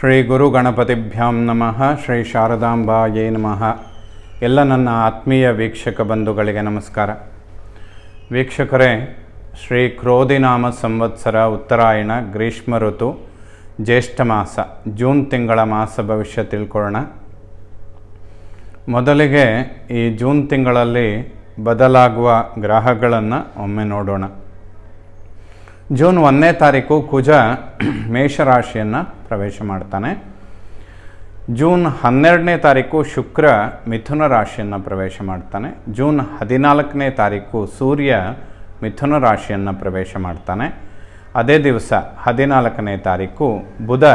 ಶ್ರೀ ಗುರು ಗಣಪತಿಭ್ಯಾಂ ನಮಃ. ಶ್ರೀ ಶಾರದಾಂಬಾಯೇ ನಮಃ. ಎಲ್ಲ ನನ್ನ ಆತ್ಮೀಯ ವೀಕ್ಷಕ ಬಂಧುಗಳಿಗೆ ನಮಸ್ಕಾರ. ವೀಕ್ಷಕರೇ, ಶ್ರೀ ಕ್ರೋಧಿನಾಮ ಸಂವತ್ಸರ ಉತ್ತರಾಯಣ ಗ್ರೀಷ್ಮ ಋತು ಜ್ಯೇಷ್ಠ ಮಾಸ ಜೂನ್ ತಿಂಗಳ ಮಾಸ ಭವಿಷ್ಯ ತಿಳ್ಕೊಳ್ಳೋಣ. ಮೊದಲಿಗೆ ಈ ಜೂನ್ ತಿಂಗಳಲ್ಲಿ ಬದಲಾಗುವ ಗ್ರಹಗಳನ್ನು ಒಮ್ಮೆ ನೋಡೋಣ. ಜೂನ್ 1ನೇ ತಾರೀಕು ಕುಜ ಮೇಷರಾಶಿಯನ್ನು ಪ್ರವೇಶ ಮಾಡ್ತಾನೆ. ಜೂನ್ 12ನೇ ತಾರೀಕು ಶುಕ್ರ ಮಿಥುನ ರಾಶಿಯನ್ನು ಪ್ರವೇಶ ಮಾಡ್ತಾನೆ. ಜೂನ್ 14ನೇ ತಾರೀಕು ಸೂರ್ಯ ಮಿಥುನ ರಾಶಿಯನ್ನು ಪ್ರವೇಶ ಮಾಡ್ತಾನೆ. ಅದೇ ದಿವಸ 14ನೇ ತಾರೀಕು ಬುಧ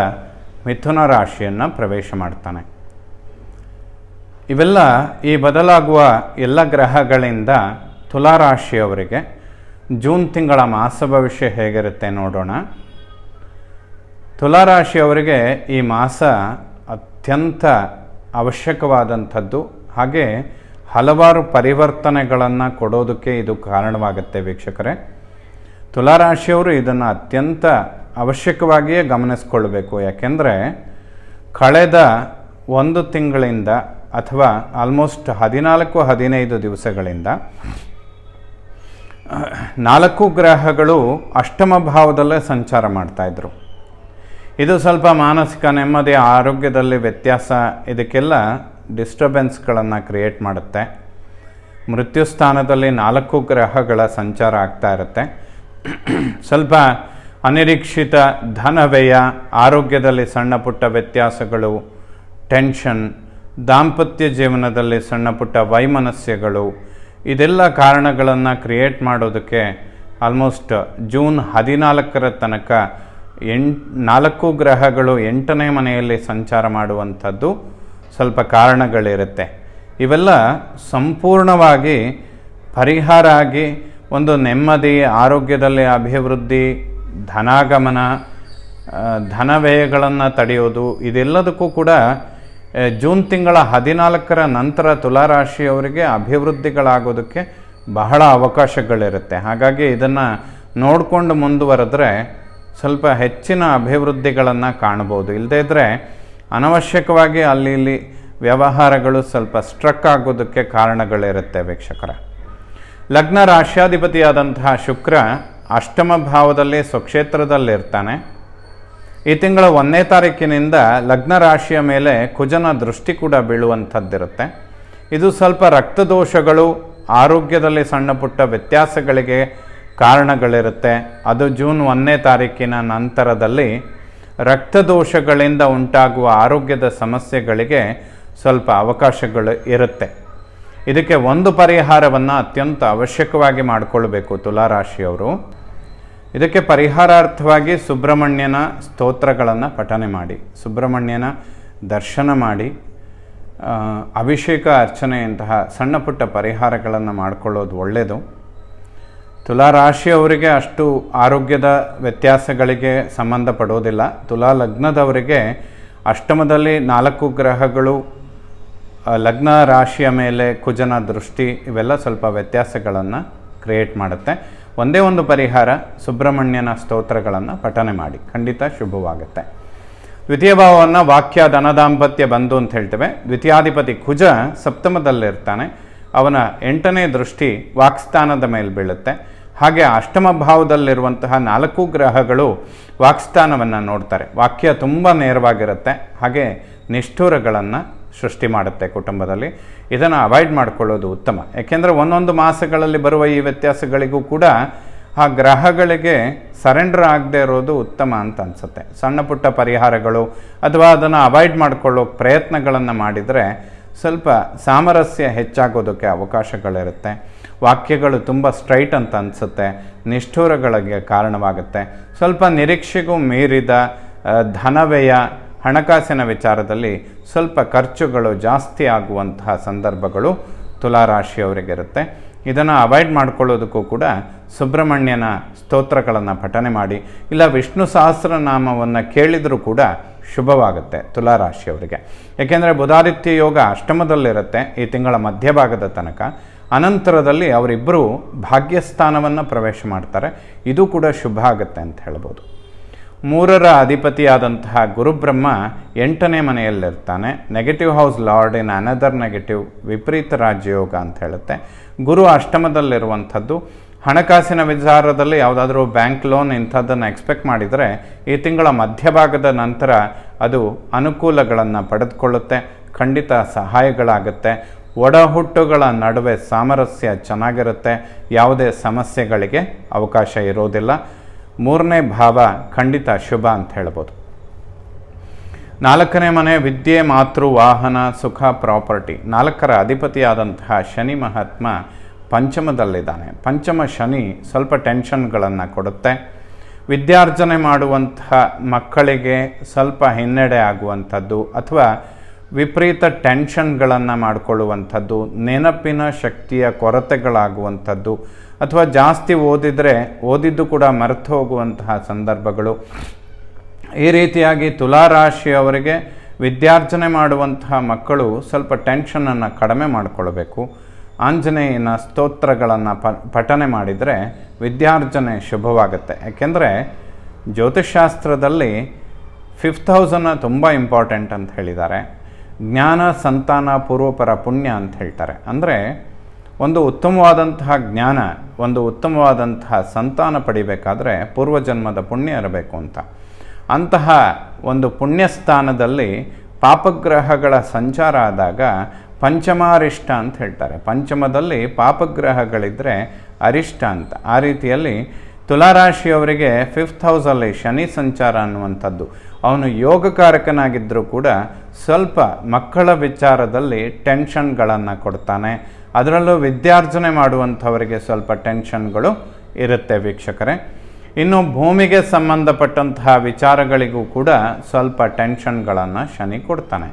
ಮಿಥುನ ರಾಶಿಯನ್ನು ಪ್ರವೇಶ ಮಾಡ್ತಾನೆ. ಇವೆಲ್ಲ ಈ ಬದಲಾಗುವ ಎಲ್ಲ ಗ್ರಹಗಳಿಂದ ತುಲಾರಾಶಿಯವರಿಗೆ ಜೂನ್ ತಿಂಗಳ ಮಾಸ ಭವಿಷ್ಯ ಹೇಗಿರುತ್ತೆ ನೋಡೋಣ. ತುಲಾರಾಶಿಯವರಿಗೆ ಈ ಮಾಸ ಅತ್ಯಂತ ಅವಶ್ಯಕವಾದಂಥದ್ದು, ಹಾಗೆ ಹಲವಾರು ಪರಿವರ್ತನೆಗಳನ್ನು ಕೊಡೋದಕ್ಕೆ ಇದು ಕಾರಣವಾಗುತ್ತೆ. ವೀಕ್ಷಕರೇ, ತುಲಾರಾಶಿಯವರು ಇದನ್ನು ಅತ್ಯಂತ ಅವಶ್ಯಕವಾಗಿಯೇ ಗಮನಿಸ್ಕೊಳ್ಬೇಕು. ಯಾಕೆಂದರೆ ಕಳೆದ ಒಂದು ತಿಂಗಳಿಂದ ಅಥವಾ ಆಲ್ಮೋಸ್ಟ್ 14-15 ದಿವಸಗಳಿಂದ 4 ಗ್ರಹಗಳು ಅಷ್ಟಮ ಭಾವದಲ್ಲೇ ಸಂಚಾರ ಮಾಡ್ತಾಯಿದ್ರು. ಇದು ಸ್ವಲ್ಪ ಮಾನಸಿಕ ನೆಮ್ಮದಿ, ಆರೋಗ್ಯದಲ್ಲಿ ವ್ಯತ್ಯಾಸ, ಇದಕ್ಕೆಲ್ಲ ಡಿಸ್ಟರ್ಬೆನ್ಸ್ಗಳನ್ನು ಕ್ರಿಯೇಟ್ ಮಾಡುತ್ತೆ. ಮೃತ್ಯು ಸ್ಥಾನದಲ್ಲಿ 4 ಗ್ರಹಗಳ ಸಂಚಾರ ಆಗ್ತಾ ಇರುತ್ತೆ. ಸ್ವಲ್ಪ ಅನಿರೀಕ್ಷಿತ ಧನ ವ್ಯಯ, ಆರೋಗ್ಯದಲ್ಲಿ ಸಣ್ಣ ಪುಟ್ಟ ವ್ಯತ್ಯಾಸಗಳು, ಟೆನ್ಷನ್, ದಾಂಪತ್ಯ ಜೀವನದಲ್ಲಿ ಸಣ್ಣ ಪುಟ್ಟ ವೈಮನಸ್ಯಗಳು, ಇದೆಲ್ಲ ಕಾರಣಗಳನ್ನು ಕ್ರಿಯೇಟ್ ಮಾಡೋದಕ್ಕೆ ಆಲ್ಮೋಸ್ಟ್ ಜೂನ್ 14ರ ತನಕ 4 ಗ್ರಹಗಳು 8ನೇ ಮನೆಯಲ್ಲಿ ಸಂಚಾರ ಮಾಡುವಂಥದ್ದು ಸ್ವಲ್ಪ ಕಾರಣಗಳಿರುತ್ತೆ. ಇವೆಲ್ಲ ಸಂಪೂರ್ಣವಾಗಿ ಪರಿಹಾರ ಆಗಿ ಒಂದು ನೆಮ್ಮದಿ, ಆರೋಗ್ಯದಲ್ಲಿ ಅಭಿವೃದ್ಧಿ, ಧನಾಗಮನ, ಧನ ವ್ಯಯಗಳನ್ನು ತಡೆಯೋದು, ಇದೆಲ್ಲದಕ್ಕೂ ಕೂಡ ಜೂನ್ ತಿಂಗಳ 14ರ ನಂತರ ತುಲಾರಾಶಿಯವರಿಗೆ ಅಭಿವೃದ್ಧಿಗಳಾಗೋದಕ್ಕೆ ಬಹಳ ಅವಕಾಶಗಳಿರುತ್ತೆ. ಹಾಗಾಗಿ ಇದನ್ನು ನೋಡಿಕೊಂಡು ಮುಂದುವರೆದ್ರೆ ಸ್ವಲ್ಪ ಹೆಚ್ಚಿನ ಅಭಿವೃದ್ಧಿಗಳನ್ನು ಕಾಣ್ಬೋದು. ಇಲ್ಲದೇ ಇದ್ದರೆ ಅನವಶ್ಯಕವಾಗಿ ಅಲ್ಲಿ ಇಲ್ಲಿ ವ್ಯವಹಾರಗಳು ಸ್ವಲ್ಪ ಸ್ಟ್ರಕ್ ಆಗೋದಕ್ಕೆ ಕಾರಣಗಳಿರುತ್ತೆ. ವೀಕ್ಷಕರ, ಲಗ್ನ ರಾಶ್ಯಾಧಿಪತಿಯಾದಂತಹ ಶುಕ್ರ ಅಷ್ಟಮ ಭಾವದಲ್ಲಿ ಸ್ವಕ್ಷೇತ್ರದಲ್ಲಿರ್ತಾನೆ. ಈ ತಿಂಗಳ 1ನೇ ತಾರೀಕಿನಿಂದ ಲಗ್ನ ರಾಶಿಯ ಮೇಲೆ ಕುಜನ ದೃಷ್ಟಿ ಕೂಡ ಬೀಳುವಂಥದ್ದಿರುತ್ತೆ. ಇದು ಸ್ವಲ್ಪ ರಕ್ತದೋಷಗಳು, ಆರೋಗ್ಯದಲ್ಲಿ ಸಣ್ಣ ಪುಟ್ಟ ವ್ಯತ್ಯಾಸಗಳಿಗೆ ಕಾರಣಗಳಿರುತ್ತೆ. ಅದು ಜೂನ್ 1ನೇ ತಾರೀಕಿನ ನಂತರದಲ್ಲಿ ರಕ್ತದೋಷಗಳಿಂದ ಉಂಟಾಗುವ ಆರೋಗ್ಯದ ಸಮಸ್ಯೆಗಳಿಗೆ ಸ್ವಲ್ಪ ಅವಕಾಶಗಳು ಇರುತ್ತೆ. ಇದಕ್ಕೆ ಒಂದು ಪರಿಹಾರವನ್ನು ಅತ್ಯಂತ ಅವಶ್ಯಕವಾಗಿ ಮಾಡಿಕೊಳ್ಬೇಕು ತುಲಾರಾಶಿಯವರು. ಇದಕ್ಕೆ ಪರಿಹಾರಾರ್ಥವಾಗಿ ಸುಬ್ರಹ್ಮಣ್ಯನ ಸ್ತೋತ್ರಗಳನ್ನು ಪಠನೆ ಮಾಡಿ, ಸುಬ್ರಹ್ಮಣ್ಯನ ದರ್ಶನ ಮಾಡಿ, ಅಭಿಷೇಕ ಅರ್ಚನೆಯಂತಹ ಸಣ್ಣ ಪುಟ್ಟ ಪರಿಹಾರಗಳನ್ನು ಮಾಡಿಕೊಳ್ಳೋದು ಒಳ್ಳೆಯದು. ತುಲಾರಾಶಿಯವರಿಗೆ ಅಷ್ಟು ಆರೋಗ್ಯದ ವ್ಯತ್ಯಾಸಗಳಿಗೆ ಸಂಬಂಧಪಡೋದಿಲ್ಲ. ತುಲಾ ಲಗ್ನದವರಿಗೆ ಅಷ್ಟಮದಲ್ಲಿ 4 ಗ್ರಹಗಳು, ಲಗ್ನ ರಾಶಿಯ ಮೇಲೆ ಕುಜನ ದೃಷ್ಟಿ, ಇವೆಲ್ಲ ಸ್ವಲ್ಪ ವ್ಯತ್ಯಾಸಗಳನ್ನು ಕ್ರಿಯೇಟ್ ಮಾಡುತ್ತೆ. ಒಂದೇ ಒಂದು ಪರಿಹಾರ, ಸುಬ್ರಹ್ಮಣ್ಯನ ಸ್ತೋತ್ರಗಳನ್ನು ಪಠನೆ ಮಾಡಿ, ಖಂಡಿತ ಶುಭವಾಗುತ್ತೆ. ದ್ವಿತೀಯ ಭಾವವನ್ನು ವಾಕ್ಯ, ಧನದಾಂಪತ್ಯ, ಬಂಧು ಅಂತ ಹೇಳ್ತೇವೆ. ದ್ವಿತೀಯಾಧಿಪತಿ ಕುಜ ಸಪ್ತಮದಲ್ಲಿರ್ತಾನೆ. ಅವನ 8ನೇ ದೃಷ್ಟಿ ವಾಕ್ಸ್ಥಾನದ ಮೇಲೆ ಬೀಳುತ್ತೆ. ಹಾಗೆ ಅಷ್ಟಮ ಭಾವದಲ್ಲಿರುವಂತಹ 4 ಗ್ರಹಗಳು ವಾಕ್ಸ್ಥಾನವನ್ನು ನೋಡ್ತಾರೆ. ವಾಕ್ಯ ತುಂಬ ನೇರವಾಗಿರುತ್ತೆ, ಹಾಗೆ ನಿಷ್ಠುರಗಳನ್ನು ಸೃಷ್ಟಿ ಮಾಡುತ್ತೆ ಕುಟುಂಬದಲ್ಲಿ. ಇದನ್ನು ಅವಾಯ್ಡ್ ಮಾಡಿಕೊಳ್ಳೋದು ಉತ್ತಮ. ಯಾಕೆಂದರೆ ಒಂದೊಂದು ಮಾಸಗಳಲ್ಲಿ ಬರುವ ಈ ವ್ಯತ್ಯಾಸಗಳಿಗೂ ಕೂಡ ಆ ಗ್ರಹಗಳಿಗೆ ಸರೆಂಡರ್ ಆಗದೆ ಇರೋದು ಉತ್ತಮ ಅಂತ ಅನಿಸುತ್ತೆ. ಸಣ್ಣ ಪುಟ್ಟ ಪರಿಹಾರಗಳು ಅಥವಾ ಅದನ್ನು ಅವಾಯ್ಡ್ ಮಾಡಿಕೊಳ್ಳೋ ಪ್ರಯತ್ನಗಳನ್ನು ಮಾಡಿದರೆ ಸ್ವಲ್ಪ ಸಾಮರಸ್ಯ ಹೆಚ್ಚಾಗೋದಕ್ಕೆ ಅವಕಾಶಗಳಿರುತ್ತೆ. ವಾಕ್ಯಗಳು ತುಂಬ ಸ್ಟ್ರೈಟ್ ಅಂತ ಅನಿಸುತ್ತೆ, ನಿಷ್ಠುರಗಳಿಗೆ ಕಾರಣವಾಗುತ್ತೆ. ಸ್ವಲ್ಪ ನಿರೀಕ್ಷೆಗೂ ಮೀರಿದ ಧನವ್ಯಯ, ಹಣಕಾಸಿನ ವಿಚಾರದಲ್ಲಿ ಸ್ವಲ್ಪ ಖರ್ಚುಗಳು ಜಾಸ್ತಿ ಆಗುವಂತಹ ಸಂದರ್ಭಗಳು ತುಲಾರಾಶಿಯವರಿಗಿರುತ್ತೆ. ಇದನ್ನು ಅವಾಯ್ಡ್ ಮಾಡ್ಕೊಳ್ಳೋದಕ್ಕೂ ಕೂಡ ಸುಬ್ರಹ್ಮಣ್ಯನ ಸ್ತೋತ್ರಗಳನ್ನು ಪಠನೆ ಮಾಡಿ, ಇಲ್ಲ ವಿಷ್ಣು ಸಹಸ್ರನಾಮವನ್ನು ಕೇಳಿದರೂ ಕೂಡ ಶುಭವಾಗುತ್ತೆ ತುಲಾರಾಶಿಯವರಿಗೆ. ಏಕೆಂದರೆ ಬುಧಾದಿತ್ಯ ಯೋಗ ಅಷ್ಟಮದಲ್ಲಿರುತ್ತೆ ಈ ತಿಂಗಳ ಮಧ್ಯಭಾಗದ ತನಕ. ಅನಂತರದಲ್ಲಿ ಅವರಿಬ್ಬರು ಭಾಗ್ಯಸ್ಥಾನವನ್ನು ಪ್ರವೇಶ ಮಾಡ್ತಾರೆ. ಇದು ಕೂಡ ಶುಭ ಆಗುತ್ತೆ ಅಂತ ಹೇಳ್ಬೋದು. ಮೂರರ ಅಧಿಪತಿಯಾದಂತಹ ಗುರುಬ್ರಹ್ಮ 8ನೇ ಮನೆಯಲ್ಲಿರ್ತಾನೆ. Negative house lord in another negative, ವಿಪರೀತ ರಾಜಯೋಗ ಅಂತ ಹೇಳುತ್ತೆ. ಗುರು ಅಷ್ಟಮದಲ್ಲಿರುವಂಥದ್ದು. ಹಣಕಾಸಿನ ವಿಚಾರದಲ್ಲಿ ಯಾವುದಾದ್ರೂ ಬ್ಯಾಂಕ್ ಲೋನ್ ಇಂಥದ್ದನ್ನು ಎಕ್ಸ್ಪೆಕ್ಟ್ ಮಾಡಿದರೆ ಈ ತಿಂಗಳ ಮಧ್ಯಭಾಗದ ನಂತರ ಅದು ಅನುಕೂಲಗಳನ್ನು ಪಡೆದುಕೊಳ್ಳುತ್ತೆ. ಖಂಡಿತ ಸಹಾಯಗಳಾಗುತ್ತೆ. ಒಡಹುಟ್ಟುಗಳ ನಡುವೆ ಸಾಮರಸ್ಯ ಚೆನ್ನಾಗಿರುತ್ತೆ. ಯಾವುದೇ ಸಮಸ್ಯೆಗಳಿಗೆ ಅವಕಾಶ ಇರೋದಿಲ್ಲ. 3ನೇ ಭಾವ ಖಂಡಿತ ಶುಭ ಅಂತ ಹೇಳ್ಬೋದು. 4ನೇ ಮನೆ ವಿದ್ಯೆ, ಮಾತೃ, ವಾಹನ, ಸುಖ, ಪ್ರಾಪರ್ಟಿ. 4ರ ಅಧಿಪತಿಯಾದಂತಹ ಶನಿ ಮಹಾತ್ಮ ಪಂಚಮದಲ್ಲಿದ್ದಾನೆ. ಪಂಚಮ ಶನಿ ಸ್ವಲ್ಪ ಟೆನ್ಷನ್ಗಳನ್ನು ಕೊಡುತ್ತೆ. ವಿದ್ಯಾರ್ಜನೆ ಮಾಡುವಂತಹ ಮಕ್ಕಳಿಗೆ ಸ್ವಲ್ಪ ಹಿನ್ನಡೆ ಆಗುವಂಥದ್ದು ಅಥವಾ ವಿಪರೀತ ಟೆನ್ಷನ್ಗಳನ್ನು ಮಾಡಿಕೊಳ್ಳುವಂಥದ್ದು, ನೆನಪಿನ ಶಕ್ತಿಯ ಕೊರತೆಗಳಾಗುವಂಥದ್ದು ಅಥವಾ ಜಾಸ್ತಿ ಓದಿದರೆ ಓದಿದ್ದು ಕೂಡ ಮರೆತು ಹೋಗುವಂತಹ ಸಂದರ್ಭಗಳು. ಈ ರೀತಿಯಾಗಿ ತುಲಾರಾಶಿಯವರಿಗೆ ವಿದ್ಯಾರ್ಜನೆ ಮಾಡುವಂತಹ ಮಕ್ಕಳು ಸ್ವಲ್ಪ ಟೆನ್ಷನನ್ನು ಕಡಿಮೆ ಮಾಡಿಕೊಳ್ಬೇಕು. ಆಂಜನೇಯನ ಸ್ತೋತ್ರಗಳನ್ನು ಪಠನೆ ಮಾಡಿದರೆ ವಿದ್ಯಾರ್ಜನೆ ಶುಭವಾಗುತ್ತೆ. ಯಾಕೆಂದರೆ ಜ್ಯೋತಿಷ್ಶಾಸ್ತ್ರದಲ್ಲಿ 5th ಹೌಸನ್ನು ತುಂಬ ಇಂಪಾರ್ಟೆಂಟ್ ಅಂತ ಹೇಳಿದ್ದಾರೆ. ಜ್ಞಾನ, ಸಂತಾನ, ಪೂರ್ವಪರ ಪುಣ್ಯ ಅಂತ ಹೇಳ್ತಾರೆ. ಅಂದರೆ ಒಂದು ಉತ್ತಮವಾದಂತಹ ಜ್ಞಾನ, ಒಂದು ಉತ್ತಮವಾದಂತಹ ಸಂತಾನ ಪಡಿಬೇಕಾದ್ರೆ ಪೂರ್ವಜನ್ಮದ ಪುಣ್ಯ ಇರಬೇಕು ಅಂತ. ಅಂತಹ ಒಂದು ಪುಣ್ಯಸ್ಥಾನದಲ್ಲಿ ಪಾಪಗ್ರಹಗಳ ಸಂಚಾರ ಆದಾಗ ಪಂಚಮಾರಿಷ್ಟ ಅಂತ ಹೇಳ್ತಾರೆ. ಪಂಚಮದಲ್ಲಿ ಪಾಪಗ್ರಹಗಳಿದ್ದರೆ ಅರಿಷ್ಟ ಅಂತ. ಆ ರೀತಿಯಲ್ಲಿ ತುಲಾರಾಶಿಯವರಿಗೆ 5th ಹೌಸಲ್ಲಿ ಶನಿ ಸಂಚಾರ ಅನ್ನುವಂಥದ್ದು ಅವನು ಯೋಗಕಾರಕನಾಗಿದ್ದರೂ ಕೂಡ ಸ್ವಲ್ಪ ಮಕ್ಕಳ ವಿಚಾರದಲ್ಲಿ ಟೆನ್ಷನ್ಗಳನ್ನು ಕೊಡ್ತಾನೆ. ಅದರಲ್ಲೂ ವಿದ್ಯಾರ್ಜನೆ ಮಾಡುವಂಥವರಿಗೆ ಸ್ವಲ್ಪ ಟೆನ್ಷನ್ಗಳು ಇರುತ್ತೆ ವೀಕ್ಷಕರೇ. ಇನ್ನು ಭೂಮಿಗೆ ಸಂಬಂಧಪಟ್ಟಂತಹ ವಿಚಾರಗಳಿಗೂ ಕೂಡ ಸ್ವಲ್ಪ ಟೆನ್ಷನ್ಗಳನ್ನು ಶನಿ ಕೊಡ್ತಾನೆ.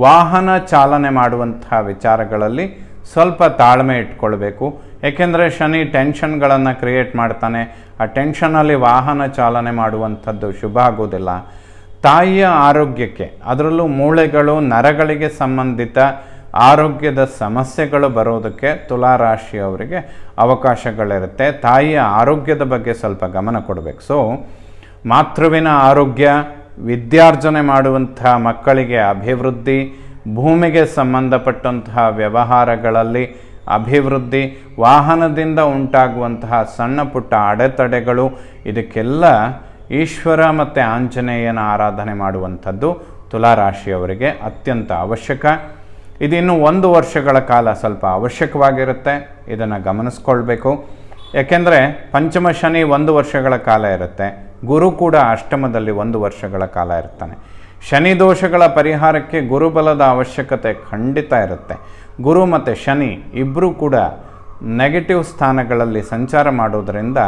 ವಾಹನ ಚಾಲನೆ ಮಾಡುವಂತಹ ವಿಚಾರಗಳಲ್ಲಿ ಸ್ವಲ್ಪ ತಾಳ್ಮೆ ಇಟ್ಕೊಳ್ಬೇಕು. ಏಕೆಂದರೆ ಶನಿ ಟೆನ್ಷನ್ಗಳನ್ನು ಕ್ರಿಯೇಟ್ ಮಾಡ್ತಾನೆ. ಆ ಟೆನ್ಷನಲ್ಲಿ ವಾಹನ ಚಾಲನೆ ಮಾಡುವಂಥದ್ದು ಶುಭ ಆಗೋದಿಲ್ಲ. ತಾಯಿಯ ಆರೋಗ್ಯಕ್ಕೆ, ಅದರಲ್ಲೂ ಮೂಳೆಗಳು, ನರಗಳಿಗೆ ಸಂಬಂಧಿತ ಆರೋಗ್ಯದ ಸಮಸ್ಯೆಗಳು ಬರೋದಕ್ಕೆ ತುಲಾರಾಶಿಯವರಿಗೆ ಅವಕಾಶಗಳಿರುತ್ತೆ. ತಾಯಿಯ ಆರೋಗ್ಯದ ಬಗ್ಗೆ ಸ್ವಲ್ಪ ಗಮನ ಕೊಡಬೇಕು. ಸೊ ಮಾತೃವಿನ ಆರೋಗ್ಯ, ವಿದ್ಯಾರ್ಜನೆ ಮಾಡುವಂಥ ಮಕ್ಕಳಿಗೆ ಅಭಿವೃದ್ಧಿ, ಭೂಮಿಗೆ ಸಂಬಂಧಪಟ್ಟಂತಹ ವ್ಯವಹಾರಗಳಲ್ಲಿ ಅಭಿವೃದ್ಧಿ, ವಾಹನದಿಂದ ಉಂಟಾಗುವಂತಹ ಸಣ್ಣ ಪುಟ್ಟ ಅಡೆತಡೆಗಳು, ಇದಕ್ಕೆಲ್ಲ ಈಶ್ವರ ಮತ್ತು ಆಂಜನೇಯನ ಆರಾಧನೆ ಮಾಡುವಂಥದ್ದು ತುಲಾರಾಶಿಯವರಿಗೆ ಅತ್ಯಂತ ಅವಶ್ಯಕ. ಇದಿನ್ನು 1 ವರ್ಷಗಳ ಕಾಲ ಸ್ವಲ್ಪ ಅವಶ್ಯಕವಾಗಿರುತ್ತೆ. ಇದನ್ನು ಗಮನಿಸ್ಕೊಳ್ಬೇಕು. ಯಾಕೆಂದರೆ ಪಂಚಮ ಶನಿ 1 ವರ್ಷಗಳ ಕಾಲ ಇರುತ್ತೆ. ಗುರು ಕೂಡ ಅಷ್ಟಮದಲ್ಲಿ 1 ವರ್ಷಗಳ ಕಾಲ ಇರ್ತಾನೆ. ಶನಿ ದೋಷಗಳ ಪರಿಹಾರಕ್ಕೆ ಗುರುಬಲದ ಅವಶ್ಯಕತೆ ಖಂಡಿತ ಇರುತ್ತೆ. ಗುರು ಮತ್ತು ಶನಿ ಇಬ್ಬರೂ ಕೂಡ ನೆಗೆಟಿವ್ ಸ್ಥಾನಗಳಲ್ಲಿ ಸಂಚಾರ ಮಾಡೋದರಿಂದ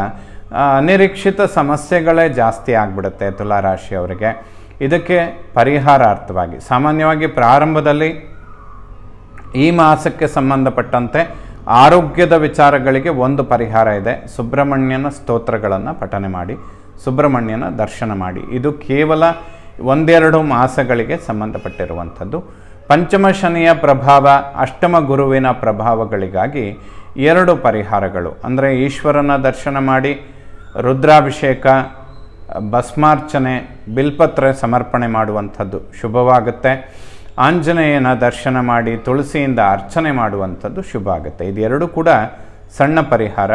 ಅನಿರೀಕ್ಷಿತ ಸಮಸ್ಯೆಗಳೇ ಜಾಸ್ತಿ ಆಗಿಬಿಡುತ್ತೆ ತುಲಾರಾಶಿಯವರಿಗೆ. ಇದಕ್ಕೆ ಪರಿಹಾರಾರ್ಥವಾಗಿ ಸಾಮಾನ್ಯವಾಗಿ ಪ್ರಾರಂಭದಲ್ಲಿ ಈ ಮಾಸಕ್ಕೆ ಸಂಬಂಧಪಟ್ಟಂತೆ ಆರೋಗ್ಯದ ವಿಚಾರಗಳಿಗೆ ಒಂದು ಪರಿಹಾರ ಇದೆ. ಸುಬ್ರಹ್ಮಣ್ಯನ ಸ್ತೋತ್ರಗಳನ್ನು ಪಠನೆ ಮಾಡಿ, ಸುಬ್ರಹ್ಮಣ್ಯನ ದರ್ಶನ ಮಾಡಿ. ಇದು ಕೇವಲ 1-2 ಮಾಸಗಳಿಗೆ ಸಂಬಂಧಪಟ್ಟಿರುವಂಥದ್ದು. ಪಂಚಮ ಶನಿಯ ಪ್ರಭಾವ, ಅಷ್ಟಮ ಗುರುವಿನ ಪ್ರಭಾವಗಳಿಗಾಗಿ 2 ಪರಿಹಾರಗಳು ಅಂದರೆ ಈಶ್ವರನ ದರ್ಶನ ಮಾಡಿ, ರುದ್ರಾಭಿಷೇಕ, ಭಸ್ಮಾರ್ಚನೆ, ಬಿಲ್ಪತ್ರೆ ಸಮರ್ಪಣೆ ಮಾಡುವಂಥದ್ದು ಶುಭವಾಗುತ್ತೆ. ಆಂಜನೇಯನ ದರ್ಶನ ಮಾಡಿ ತುಳಸಿಯಿಂದ ಅರ್ಚನೆ ಮಾಡುವಂಥದ್ದು ಶುಭ ಆಗುತ್ತೆ. ಇದು 2 ಕೂಡ ಸಣ್ಣ ಪರಿಹಾರ.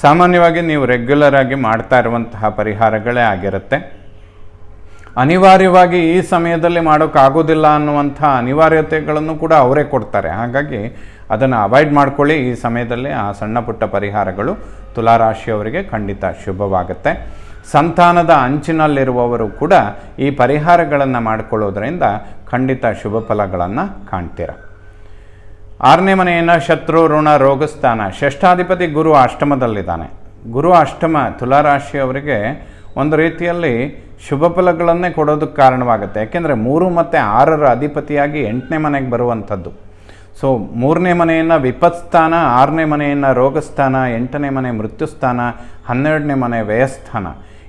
ಸಾಮಾನ್ಯವಾಗಿ ನೀವು ರೆಗ್ಯುಲರ್ ಆಗಿ ಮಾಡ್ತಾ ಇರುವಂತಹ ಪರಿಹಾರಗಳೇ ಆಗಿರುತ್ತೆ. ಅನಿವಾರ್ಯವಾಗಿ ಈ ಸಮಯದಲ್ಲಿ ಮಾಡೋಕ್ಕಾಗೋದಿಲ್ಲ ಅನ್ನುವಂಥ ಅನಿವಾರ್ಯತೆಗಳನ್ನು ಕೂಡ ಅವರೇ ಕೊಡ್ತಾರೆ. ಹಾಗಾಗಿ ಅದನ್ನು ಅವಾಯ್ಡ್ ಮಾಡ್ಕೊಳ್ಳಿ. ಈ ಸಮಯದಲ್ಲಿ ಆ ಸಣ್ಣ ಪುಟ್ಟ ಪರಿಹಾರಗಳು ತುಲಾರಾಶಿಯವರಿಗೆ ಖಂಡಿತ ಶುಭವಾಗುತ್ತೆ. ಸಂತಾನದ ಅಂಚಿನಲ್ಲಿರುವವರು ಕೂಡ ಈ ಪರಿಹಾರಗಳನ್ನು ಮಾಡಿಕೊಳ್ಳೋದ್ರಿಂದ ಖಂಡಿತ ಶುಭ ಫಲಗಳನ್ನು ಕಾಣ್ತೀರ. 6ನೇ ಮನೆಯನ್ನು ಶತ್ರು, ಋಣ, ರೋಗಸ್ಥಾನ. ಷಷ್ಠಾಧಿಪತಿ ಗುರು ಅಷ್ಟಮದಲ್ಲಿದ್ದಾನೆ. ಗುರು ಅಷ್ಟಮ ತುಲಾರಾಶಿಯವರಿಗೆ ಒಂದು ರೀತಿಯಲ್ಲಿ ಶುಭ ಫಲಗಳನ್ನೇ ಕೊಡೋದಕ್ಕೆ ಕಾರಣವಾಗುತ್ತೆ. ಯಾಕೆಂದರೆ 3 ಮತ್ತು 6ರ ಅಧಿಪತಿಯಾಗಿ 8ನೇ ಮನೆಗೆ ಬರುವಂಥದ್ದು. ಸೊ 3ನೇ ಮನೆಯನ್ನು ವಿಪತ್ಸ್ಥಾನ, 6ನೇ ಮನೆಯನ್ನು ರೋಗಸ್ಥಾನ, 8ನೇ ಮನೆ ಮೃತ್ಯುಸ್ಥಾನ, 12ನೇ ಮನೆ ವ್ಯಯಸ್ಥಾನ.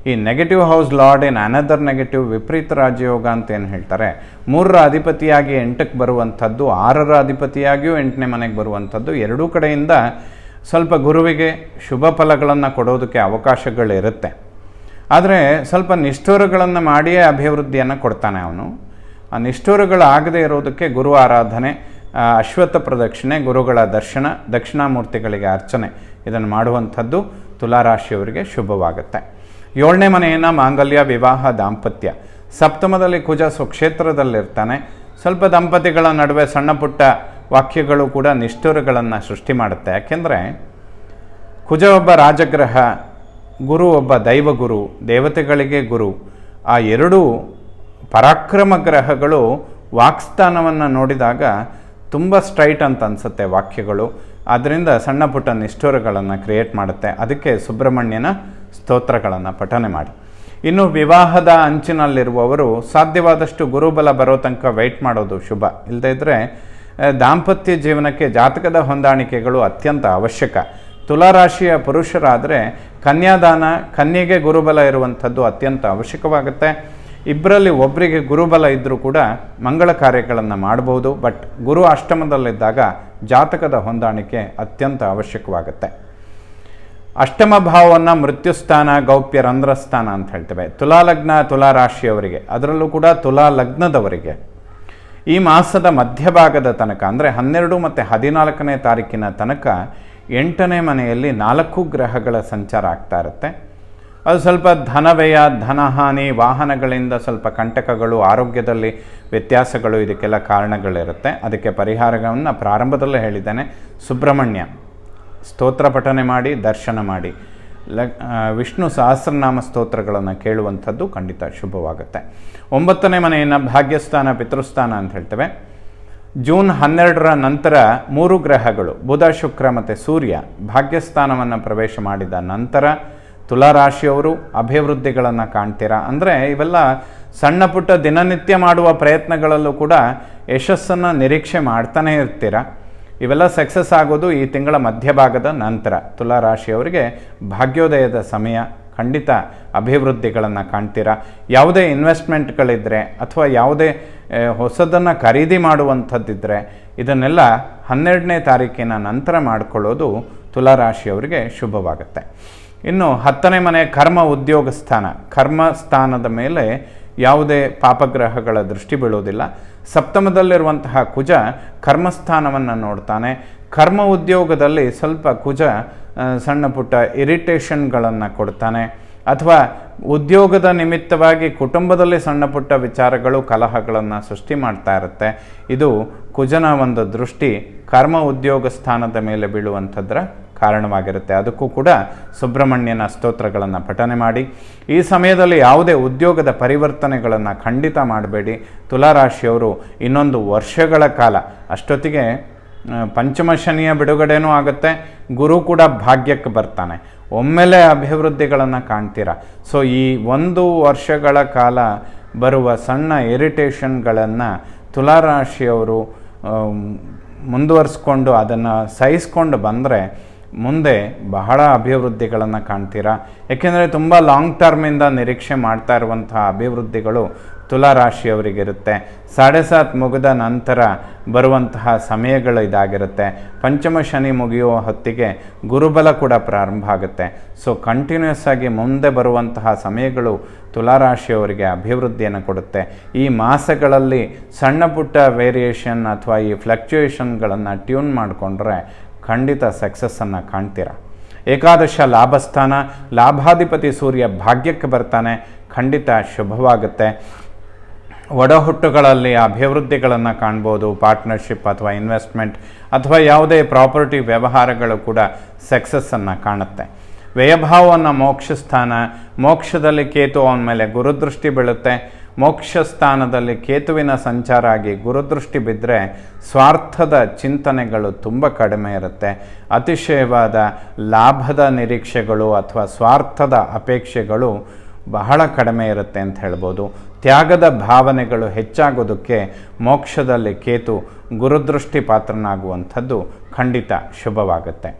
ಈ negative house lord in another negative, ವಿಪರೀತ ರಾಜಯೋಗ ಅಂತ ಏನು ಹೇಳ್ತಾರೆ. 3ರ ಅಧಿಪತಿಯಾಗಿ 8ಕ್ಕೆ ಬರುವಂಥದ್ದು, 6ರ ಅಧಿಪತಿಯಾಗಿಯೂ 8ನೇ ಮನೆಗೆ ಬರುವಂಥದ್ದು. 2 ಕಡೆಯಿಂದ ಸ್ವಲ್ಪ ಗುರುವಿಗೆ ಶುಭ ಫಲಗಳನ್ನು ಕೊಡೋದಕ್ಕೆ ಅವಕಾಶಗಳಿರುತ್ತೆ. ಆದರೆ ಸ್ವಲ್ಪ ನಿಷ್ಠುರಗಳನ್ನು ಮಾಡಿಯೇ ಅಭಿವೃದ್ಧಿಯನ್ನು ಕೊಡ್ತಾನೆ ಅವನು. ಆ ನಿಷ್ಠುರಗಳಾಗದೇ ಇರೋದಕ್ಕೆ ಗುರು ಆರಾಧನೆ, ಅಶ್ವತ್ಥ ಪ್ರದಕ್ಷಿಣೆ, ಗುರುಗಳ ದರ್ಶನ, ದಕ್ಷಿಣಾಮೂರ್ತಿಗಳಿಗೆ ಅರ್ಚನೆ ಇದನ್ನು ಮಾಡುವಂಥದ್ದು ತುಲಾರಾಶಿಯವರಿಗೆ ಶುಭವಾಗುತ್ತೆ. 7ನೇ ಮನೆಯನ್ನು ಮಾಂಗಲ್ಯ, ವಿವಾಹ, ದಾಂಪತ್ಯ. ಸಪ್ತಮದಲ್ಲಿ ಕುಜ ಸ್ವಕ್ಷೇತ್ರದಲ್ಲಿರ್ತಾನೆ. ಸ್ವಲ್ಪ ದಂಪತಿಗಳ ನಡುವೆ ಸಣ್ಣ ಪುಟ್ಟ ವಾಕ್ಯಗಳು ಕೂಡ ನಿಷ್ಠುರಗಳನ್ನು ಸೃಷ್ಟಿ ಮಾಡುತ್ತೆ. ಯಾಕೆಂದರೆ ಕುಜ ಒಬ್ಬ ರಾಜಗ್ರಹ, ಗುರು ಒಬ್ಬ ದೈವಗುರು, ದೇವತೆಗಳಿಗೆ ಗುರು. ಆ ಎರಡೂ ಪರಾಕ್ರಮ ಗ್ರಹಗಳು ವಾಕ್ಸ್ಥಾನವನ್ನು ನೋಡಿದಾಗ ತುಂಬ ಸ್ಟ್ರೈಟ್ ಅಂತ ಅನಿಸುತ್ತೆ ವಾಕ್ಯಗಳು. ಆದ್ದರಿಂದ ಸಣ್ಣ ಪುಟ್ಟ ನಿಷ್ಠುರಗಳನ್ನು ಕ್ರಿಯೇಟ್ ಮಾಡುತ್ತೆ. ಅದಕ್ಕೆ ಸುಬ್ರಹ್ಮಣ್ಯನ ಸ್ತೋತ್ರಗಳನ್ನು ಪಠನೆ ಮಾಡಿ. ಇನ್ನು ವಿವಾಹದ ಅಂಚಿನಲ್ಲಿರುವವರು ಸಾಧ್ಯವಾದಷ್ಟು ಗುರುಬಲ ಬರೋ ತನಕ ವೆಯ್ಟ್ ಮಾಡೋದು ಶುಭ. ಇಲ್ಲದೇ ಇದ್ದರೆ ದಾಂಪತ್ಯ ಜೀವನಕ್ಕೆ ಜಾತಕದ ಹೊಂದಾಣಿಕೆಗಳು ಅತ್ಯಂತ ಅವಶ್ಯಕ. ತುಲಾರಾಶಿಯ ಪುರುಷರಾದರೆ ಕನ್ಯಾದಾನ, ಕನ್ಯೆಗೆ ಗುರುಬಲ ಇರುವಂಥದ್ದು ಅತ್ಯಂತ ಅವಶ್ಯಕವಾಗುತ್ತೆ. ಇಬ್ಬರಲ್ಲಿ ಒಬ್ಬರಿಗೆ ಗುರುಬಲ ಇದ್ದರೂ ಕೂಡ ಮಂಗಳ ಕಾರ್ಯಗಳನ್ನು ಮಾಡ್ಬೋದು. ಬಟ್ ಗುರು ಅಷ್ಟಮದಲ್ಲಿದ್ದಾಗ ಜಾತಕದ ಹೊಂದಾಣಿಕೆ ಅತ್ಯಂತ ಅವಶ್ಯಕವಾಗುತ್ತೆ. ಅಷ್ಟಮ ಭಾವವನ್ನು ಮೃತ್ಯುಸ್ಥಾನ, ಗೌಪ್ಯ ರಂಧ್ರಸ್ಥಾನ ಅಂತ ಹೇಳ್ತೇವೆ. ತುಲಾಲಗ್ನ ತುಲಾರಾಶಿಯವರಿಗೆ, ಅದರಲ್ಲೂ ಕೂಡ ತುಲಾಲಗ್ನದವರಿಗೆ ಈ ಮಾಸದ ಮಧ್ಯಭಾಗದ ತನಕ ಅಂದರೆ 12 ಮತ್ತು 14ನೇ ತಾರೀಕಿನ ತನಕ 8ನೇ ಮನೆಯಲ್ಲಿ 4 ಗ್ರಹಗಳ ಸಂಚಾರ ಆಗ್ತಾ ಇರುತ್ತೆ. ಅದು ಸ್ವಲ್ಪ ಧನವ್ಯಯ, ಧನಹಾನಿ, ವಾಹನಗಳಿಂದ ಸ್ವಲ್ಪ ಕಂಟಕಗಳು, ಆರೋಗ್ಯದಲ್ಲಿ ವ್ಯತ್ಯಾಸಗಳು, ಇದಕ್ಕೆಲ್ಲ ಕಾರಣಗಳಿರುತ್ತೆ. ಅದಕ್ಕೆ ಪರಿಹಾರವನ್ನು ಪ್ರಾರಂಭದಲ್ಲೇ ಹೇಳಿದ್ದೇನೆ. ಸುಬ್ರಹ್ಮಣ್ಯ ಸ್ತೋತ್ರ ಪಠನೆ ಮಾಡಿ, ದರ್ಶನ ಮಾಡಿ, ವಿಷ್ಣು ಸಹಸ್ರನಾಮ ಸ್ತೋತ್ರಗಳನ್ನು ಕೇಳುವಂಥದ್ದು ಖಂಡಿತ ಶುಭವಾಗುತ್ತೆ. 9ನೇ ಮನೆಯನ್ನು ಭಾಗ್ಯಸ್ಥಾನ, ಪಿತೃಸ್ಥಾನ ಅಂತ ಹೇಳ್ತೇವೆ. ಜೂನ್ 12ರ ನಂತರ 3 ಗ್ರಹಗಳು ಬುಧ, ಶುಕ್ರ ಮತ್ತು ಸೂರ್ಯ ಭಾಗ್ಯಸ್ಥಾನವನ್ನು ಪ್ರವೇಶ ಮಾಡಿದ ನಂತರ ತುಲಾರಾಶಿಯವರು ಅಭಿವೃದ್ಧಿಗಳನ್ನು ಕಾಣ್ತೀರಾ. ಅಂದರೆ ಇವೆಲ್ಲ ಸಣ್ಣ ಪುಟ್ಟ ದಿನನಿತ್ಯ ಮಾಡುವ ಪ್ರಯತ್ನಗಳಲ್ಲೂ ಕೂಡ ಯಶಸ್ಸನ್ನು ನಿರೀಕ್ಷೆ ಮಾಡ್ತಾನೇ ಇರ್ತೀರ. ಇವೆಲ್ಲ ಸಕ್ಸಸ್ ಆಗೋದು ಈ ತಿಂಗಳ ಮಧ್ಯಭಾಗದ ನಂತರ. ತುಲಾರಾಶಿಯವರಿಗೆ ಭಾಗ್ಯೋದಯದ ಸಮಯ, ಖಂಡಿತ ಅಭಿವೃದ್ಧಿಗಳನ್ನು ಕಾಣ್ತೀರಾ. ಯಾವುದೇ ಇನ್ವೆಸ್ಟ್ಮೆಂಟ್ಗಳಿದ್ದರೆ ಅಥವಾ ಯಾವುದೇ ಹೊಸದನ್ನು ಖರೀದಿ ಮಾಡುವಂಥದ್ದಿದ್ದರೆ ಇದನ್ನೆಲ್ಲ 12ನೇ ತಾರೀಕಿನ ನಂತರ ಮಾಡಿಕೊಳ್ಳೋದು ತುಲಾರಾಶಿಯವರಿಗೆ ಶುಭವಾಗುತ್ತೆ. ಇನ್ನು 10ನೇ ಮನೆ ಕರ್ಮ, ಉದ್ಯೋಗ ಸ್ಥಾನ. ಕರ್ಮ ಸ್ಥಾನದ ಮೇಲೆ ಯಾವುದೇ ಪಾಪಗ್ರಹಗಳ ದೃಷ್ಟಿ ಬೀಳೋದಿಲ್ಲ. ಸಪ್ತಮದಲ್ಲಿರುವಂತಹ ಕುಜ ಕರ್ಮಸ್ಥಾನವನ್ನು ನೋಡ್ತಾನೆ. ಕರ್ಮ ಉದ್ಯೋಗದಲ್ಲಿ ಸ್ವಲ್ಪ ಕುಜ ಸಣ್ಣ ಪುಟ್ಟ ಇರಿಟೇಷನ್ಗಳನ್ನು ಕೊಡ್ತಾನೆ. ಅಥವಾ ಉದ್ಯೋಗದ ನಿಮಿತ್ತವಾಗಿ ಕುಟುಂಬದಲ್ಲಿ ಸಣ್ಣ ಪುಟ್ಟ ವಿಚಾರಗಳು, ಕಲಹಗಳನ್ನು ಸೃಷ್ಟಿ ಮಾಡ್ತಾ ಇರುತ್ತೆ. ಇದು ಕುಜನ ಒಂದು ದೃಷ್ಟಿ ಕರ್ಮ ಉದ್ಯೋಗ ಸ್ಥಾನದ ಮೇಲೆ ಬೀಳುವಂಥದ್ರ ಕಾರಣವಾಗಿರುತ್ತೆ. ಅದಕ್ಕೂ ಕೂಡ ಸುಬ್ರಹ್ಮಣ್ಯನ ಸ್ತೋತ್ರಗಳನ್ನು ಪಠನೆ ಮಾಡಿ. ಈ ಸಮಯದಲ್ಲಿ ಯಾವುದೇ ಉದ್ಯೋಗದ ಪರಿವರ್ತನೆಗಳನ್ನು ಖಂಡಿತ ಮಾಡಬೇಡಿ. ತುಲಾರಾಶಿಯವರು ಇನ್ನೊಂದು ವರ್ಷಗಳ ಕಾಲ, ಅಷ್ಟೊತ್ತಿಗೆ ಪಂಚಮ ಶನಿಯ ಬಿಡುಗಡೆನೂ ಆಗುತ್ತೆ, ಗುರು ಕೂಡ ಭಾಗ್ಯಕ್ಕೆ ಬರ್ತಾನೆ, ಒಮ್ಮೆಲೆ ಅಭಿವೃದ್ಧಿಗಳನ್ನು ಕಾಣ್ತೀರ. ಸೊ ಈ 1 ವರ್ಷಗಳ ಕಾಲ ಬರುವ ಸಣ್ಣ ಇರಿಟೇಷನ್ಗಳನ್ನು ತುಲಾರಾಶಿಯವರು ಮುಂದುವರಿಸ್ಕೊಂಡು ಅದನ್ನು ಸಹಿಸ್ಕೊಂಡು ಬಂದರೆ ಮುಂದೆ ಬಹಳ ಅಭಿವೃದ್ಧಿಗಳನ್ನು ಕಾಣ್ತೀರಾ. ಏಕೆಂದರೆ ತುಂಬ ಲಾಂಗ್ ಟರ್ಮಿಂದ ನಿರೀಕ್ಷೆ ಮಾಡ್ತಾ ಇರುವಂತಹ ಅಭಿವೃದ್ಧಿಗಳು ತುಲಾರಾಶಿಯವರಿಗಿರುತ್ತೆ. 7.5 ಮುಗಿದ ನಂತರ ಬರುವಂತಹ ಸಮಯಗಳು ಇದಾಗಿರುತ್ತೆ. ಪಂಚಮ ಶನಿ ಮುಗಿಯುವ ಹೊತ್ತಿಗೆ ಗುರುಬಲ ಕೂಡ ಪ್ರಾರಂಭ ಆಗುತ್ತೆ. ಸೊ ಕಂಟಿನ್ಯೂಸ್ ಆಗಿ ಮುಂದೆ ಬರುವಂತಹ ಸಮಯಗಳು ತುಲಾರಾಶಿಯವರಿಗೆ ಅಭಿವೃದ್ಧಿಯನ್ನು ಕೊಡುತ್ತೆ. ಈ ಮಾಸಗಳಲ್ಲಿ ಸಣ್ಣ ಪುಟ್ಟ ವೇರಿಯೇಷನ್ ಅಥವಾ ಈ ಫ್ಲಕ್ಚುಯೇಷನ್ಗಳನ್ನು ಟ್ಯೂನ್ ಮಾಡಿಕೊಂಡ್ರೆ ಖಂಡಿತ ಸಕ್ಸಸ್ಸನ್ನು ಕಾಣ್ತೀರ. ಏಕಾದಶ ಲಾಭಸ್ಥಾನ, ಲಾಭಾಧಿಪತಿ ಸೂರ್ಯ ಭಾಗ್ಯಕ್ಕೆ ಬರ್ತಾನೆ, ಖಂಡಿತ ಶುಭವಾಗುತ್ತೆ. ಒಡಹುಟ್ಟುಗಳಲ್ಲಿ ಅಭಿವೃದ್ಧಿಗಳನ್ನು ಕಾಣ್ಬೋದು. ಪಾರ್ಟ್ನರ್ಶಿಪ್ ಅಥವಾ ಇನ್ವೆಸ್ಟ್ಮೆಂಟ್ ಅಥವಾ ಯಾವುದೇ ಪ್ರಾಪರ್ಟಿ ವ್ಯವಹಾರಗಳು ಕೂಡ ಸಕ್ಸಸ್ಸನ್ನು ಕಾಣುತ್ತೆ. ವ್ಯಯಭಾವವನ್ನು ಮೋಕ್ಷ ಸ್ಥಾನ, ಮೋಕ್ಷದಲ್ಲಿ ಕೇತು ಅವನ ಮೇಲೆ ಗುರುದೃಷ್ಟಿ ಬೀಳುತ್ತೆ. ಮೋಕ್ಷ ಸ್ಥಾನದಲ್ಲಿ ಕೇತುವಿನ ಸಂಚಾರ ಆಗಿ ಗುರುದೃಷ್ಟಿ ಬಿದ್ದರೆ ಸ್ವಾರ್ಥದ ಚಿಂತನೆಗಳು ತುಂಬ ಕಡಿಮೆ ಇರುತ್ತೆ. ಅತಿಶಯವಾದ ಲಾಭದ ನಿರೀಕ್ಷೆಗಳು ಅಥವಾ ಸ್ವಾರ್ಥದ ಅಪೇಕ್ಷೆಗಳು ಬಹಳ ಕಡಿಮೆ ಇರುತ್ತೆ ಅಂತ ಹೇಳ್ಬೋದು. ತ್ಯಾಗದ ಭಾವನೆಗಳು ಹೆಚ್ಚಾಗೋದಕ್ಕೆ ಮೋಕ್ಷದಲ್ಲಿ ಕೇತು ಗುರುದೃಷ್ಟಿ ಪಾತ್ರನಾಗುವಂಥದ್ದು ಖಂಡಿತ ಶುಭವಾಗುತ್ತೆ.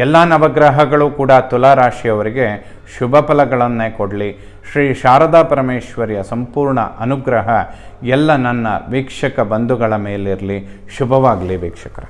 ಎಲ್ಲ ನವಗ್ರಹಗಳು ಕೂಡ ತುಲಾರಾಶಿಯವರಿಗೆ ಶುಭ ಫಲಗಳನ್ನೇ ಕೊಡಲಿ. ಶ್ರೀ ಶಾರದಾ ಪರಮೇಶ್ವರಿಯ ಸಂಪೂರ್ಣ ಅನುಗ್ರಹ ಎಲ್ಲ ನನ್ನ ವೀಕ್ಷಕ ಬಂಧುಗಳ ಮೇಲಿರಲಿ. ಶುಭವಾಗಲಿ ವೀಕ್ಷಕರ.